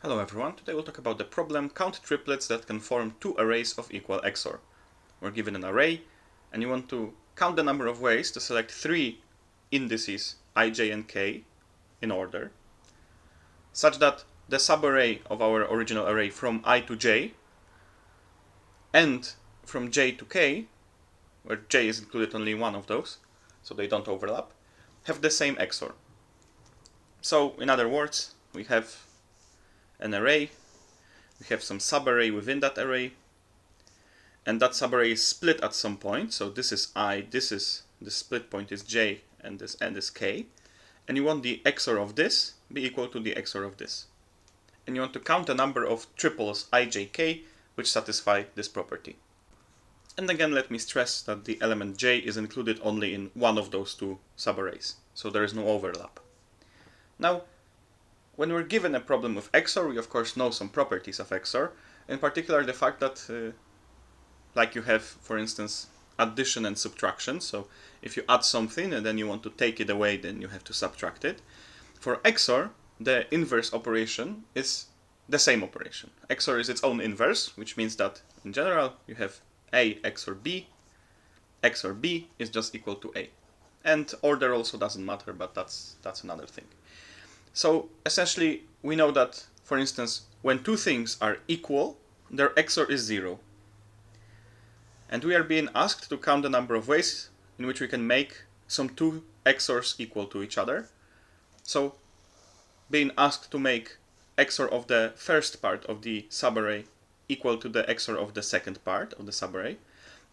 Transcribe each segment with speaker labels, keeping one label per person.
Speaker 1: Hello everyone, today we'll talk about the problem count triplets that can form two arrays of equal XOR. We're given an array and you want to count the number of ways to select three indices I, j and k in order, such that the subarray of our original array from I to j and from j to k, where j is included only one of those, so they don't overlap, have the same XOR. So in other words, we have an array, we have some subarray within that array, and that subarray is split at some point. So this is I, the split point is j, and this end is k, and you want the XOR of this be equal to the XOR of this. And you want to count the number of triples I, j, k which satisfy this property. And again, let me stress that the element j is included only in one of those two subarrays, so there is no overlap. Now, when we're given a problem with XOR, we of course know some properties of XOR, in particular the fact that, like you have, for instance, addition and subtraction. So if you add something and then you want to take it away, then you have to subtract it. For XOR, the inverse operation is the same operation. XOR is its own inverse, which means that in general you have A XOR B. XOR B is just equal to A. And order also doesn't matter, but that's another thing. So essentially, we know that, for instance, when two things are equal, their XOR is 0. And we are being asked to count the number of ways in which we can make some two XORs equal to each other. So, being asked to make XOR of the first part of the subarray equal to the XOR of the second part of the subarray,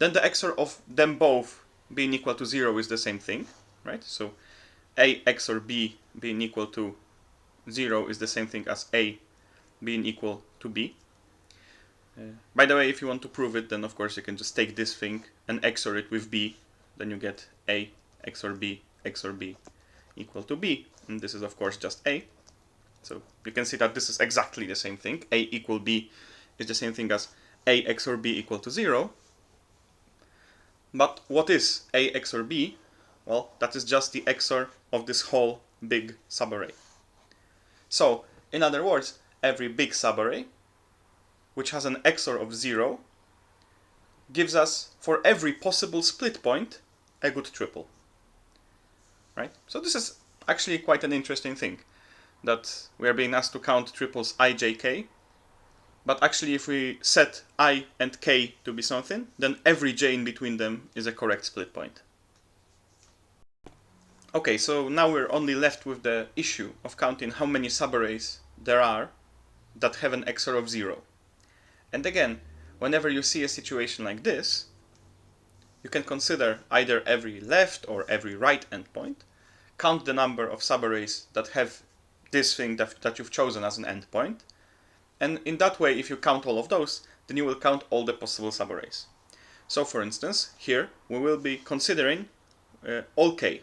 Speaker 1: then the XOR of them both being equal to 0 is the same thing, right? So, A XOR B being equal to 0 is the same thing as A being equal to B. By the way, if you want to prove it, then of course you can just take this thing and XOR it with B, then you get A XOR B equal to B, and this is of course just A. So you can see that this is exactly the same thing. A equal B is the same thing as A XOR B equal to 0. But what is A XOR B? Well, that is just the XOR of this whole big subarray. So, in other words, every big subarray, which has an XOR of 0, gives us, for every possible split point, a good triple. Right? So this is actually quite an interesting thing, that we are being asked to count triples I, j, k, but actually if we set I and k to be something, then every j in between them is a correct split point. Okay, so now we're only left with the issue of counting how many subarrays there are that have an XOR of 0. And again, whenever you see a situation like this, you can consider either every left or every right endpoint, count the number of subarrays that have this thing that you've chosen as an endpoint, and in that way, if you count all of those, then you will count all the possible subarrays. So for instance, here we will be considering all k.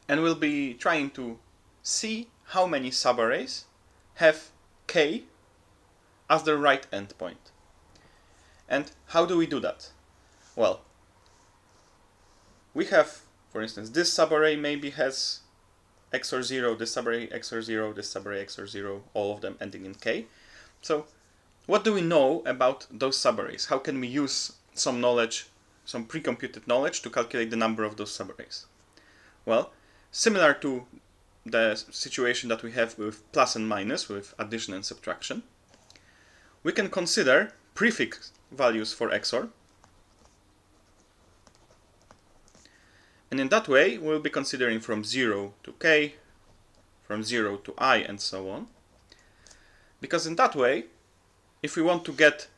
Speaker 1: And we'll be trying to see how many subarrays have k as the right endpoint. And how do we do that? Well, we have, for instance, this subarray maybe has XOR 0, this subarray XOR 0, this subarray XOR 0, all of them ending in k. So what do we know about those subarrays? How can we use some knowledge, some pre-computed knowledge to calculate the number of those subarrays? Well, similar to the situation that we have with plus and minus, with addition and subtraction, we can consider prefix values for XOR. And in that way, we'll be considering from 0 to k, from 0 to I, and so on. Because in that way, if we want to get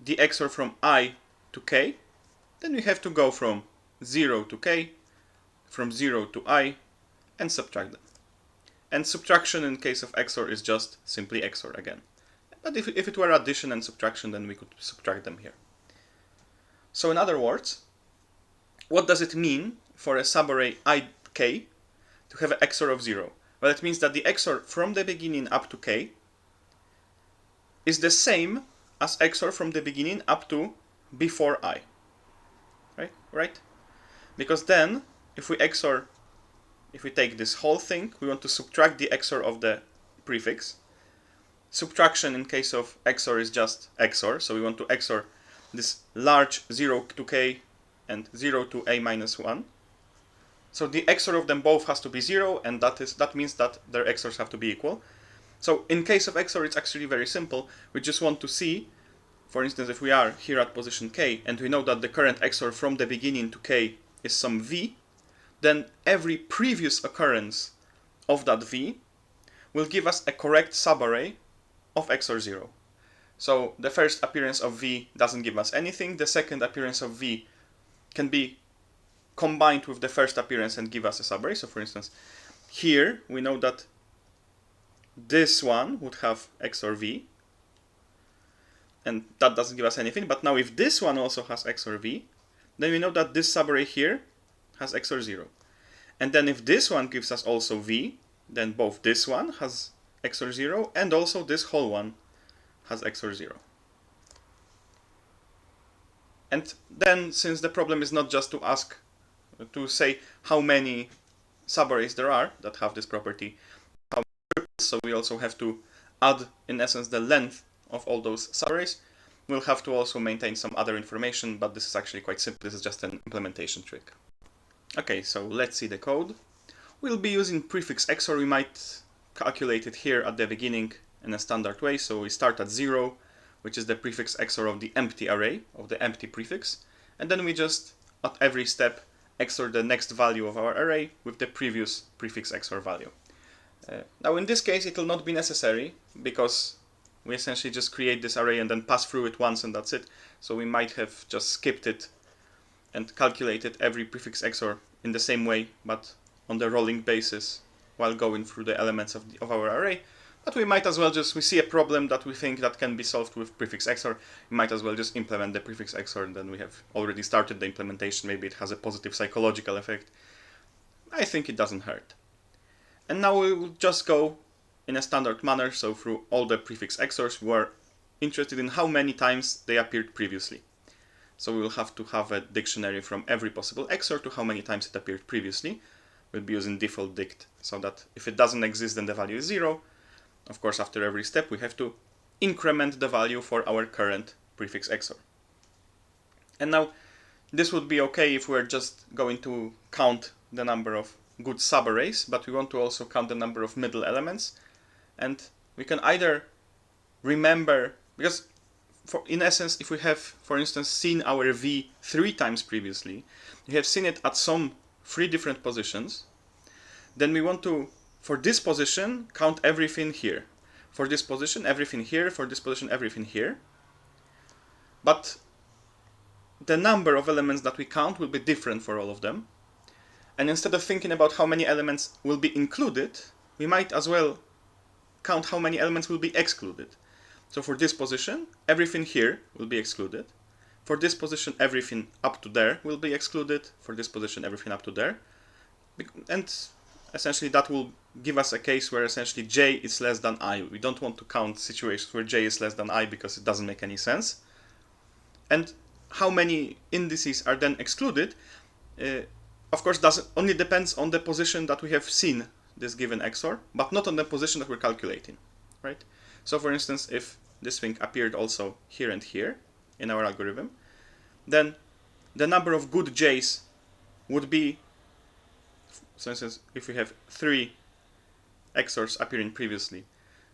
Speaker 1: the XOR from I to k, then we have to go from 0 to k, from 0 to I, and subtract them. And subtraction in case of XOR is just simply XOR again. But if it were addition and subtraction, then we could subtract them here. So in other words, what does it mean for a subarray ik to have an XOR of 0? Well, it means that the XOR from the beginning up to k is the same as XOR from the beginning up to before I. Right? Because then, if we take this whole thing, we want to subtract the XOR of the prefix. Subtraction in case of XOR is just XOR, so we want to XOR this large 0 to k and 0 to a minus 1. So the XOR of them both has to be 0, and that means that their XORs have to be equal. So in case of XOR, it's actually very simple. We just want to see, for instance, if we are here at position k, and we know that the current XOR from the beginning to k is some v, then every previous occurrence of that v will give us a correct subarray of XOR 0. So the first appearance of v doesn't give us anything. The second appearance of v can be combined with the first appearance and give us a subarray. So for instance, here we know that this one would have XOR v, and that doesn't give us anything. But now if this one also has XOR v, then we know that this subarray here has XOR 0. And then if this one gives us also v, then both this one has XOR 0 and also this whole one has XOR 0. And then, since the problem is not just to ask, to say how many subarrays there are that have this property, so we also have to add, in essence, the length of all those subarrays. We'll have to also maintain some other information, but this is actually quite simple. This is just an implementation trick. Okay, so let's see the code. We'll be using prefix XOR. We might calculate it here at the beginning in a standard way. So we start at 0, which is the prefix XOR of the empty array, of the empty prefix. And then we just, at every step, XOR the next value of our array with the previous prefix XOR value. Now in this case it will not be necessary, because we essentially just create this array and then pass through it once and that's it. So we might have just skipped it and calculated every prefix XOR in the same way, but on the rolling basis while going through the elements of our array. But we might as well just, we see a problem that we think that can be solved with prefix XOR, we might as well just implement the prefix XOR, and then we have already started the implementation. Maybe it has a positive psychological effect. I think it doesn't hurt. And now we will just go in a standard manner, so through all the prefix XORs. We are interested in how many times they appeared previously. So we will have to have a dictionary from every possible XOR to how many times it appeared previously. We'll be using default dict, so that if it doesn't exist, then the value is 0. Of course, after every step, we have to increment the value for our current prefix XOR. And now, this would be okay if we're just going to count the number of good subarrays, but we want to also count the number of middle elements. And we can either remember, because in essence, if we have, for instance, seen our v 3 times previously, we have seen it at some 3 different positions, then we want to, for this position, count everything here. For this position, everything here. For this position, everything here. But the number of elements that we count will be different for all of them. And instead of thinking about how many elements will be included, we might as well count how many elements will be excluded. So for this position, everything here will be excluded. For this position, everything up to there will be excluded. For this position, everything up to there. And essentially that will give us a case where essentially j is less than I. We don't want to count situations where j is less than I, because it doesn't make any sense. And how many indices are then excluded, of course, only depends on the position that we have seen this given XOR, but not on the position that we're calculating, right? So for instance, if this thing appeared also here and here in our algorithm, then the number of good j's would be, for instance, if we have 3 XORs appearing previously,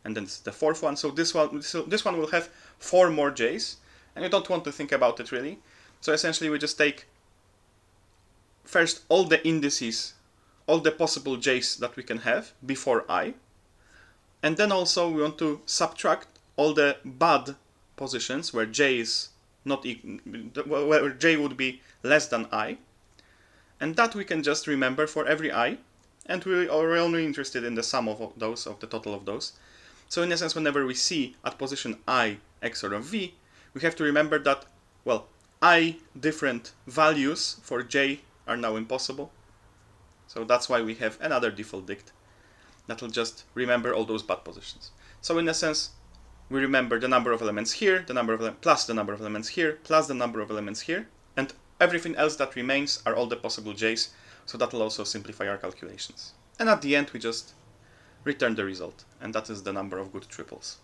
Speaker 1: and then the 4th one, so this one will have 4 more j's, and you don't want to think about it really. So essentially we just take first all the indices, all the possible j's that we can have before I, and then also we want to subtract all the bad positions where j is not where j would be less than I, and that we can just remember for every I, and we are only interested in the sum of those, of the total of those. So in essence, whenever we see at position I XOR of v, we have to remember that, well, I different values for j are now impossible. So that's why we have another default dict that will just remember all those bad positions. So in essence, we remember the number of elements here, the number of plus the number of elements here, plus the number of elements here, and everything else that remains are all the possible j's, so that will also simplify our calculations. And at the end, we just return the result, and that is the number of good triples.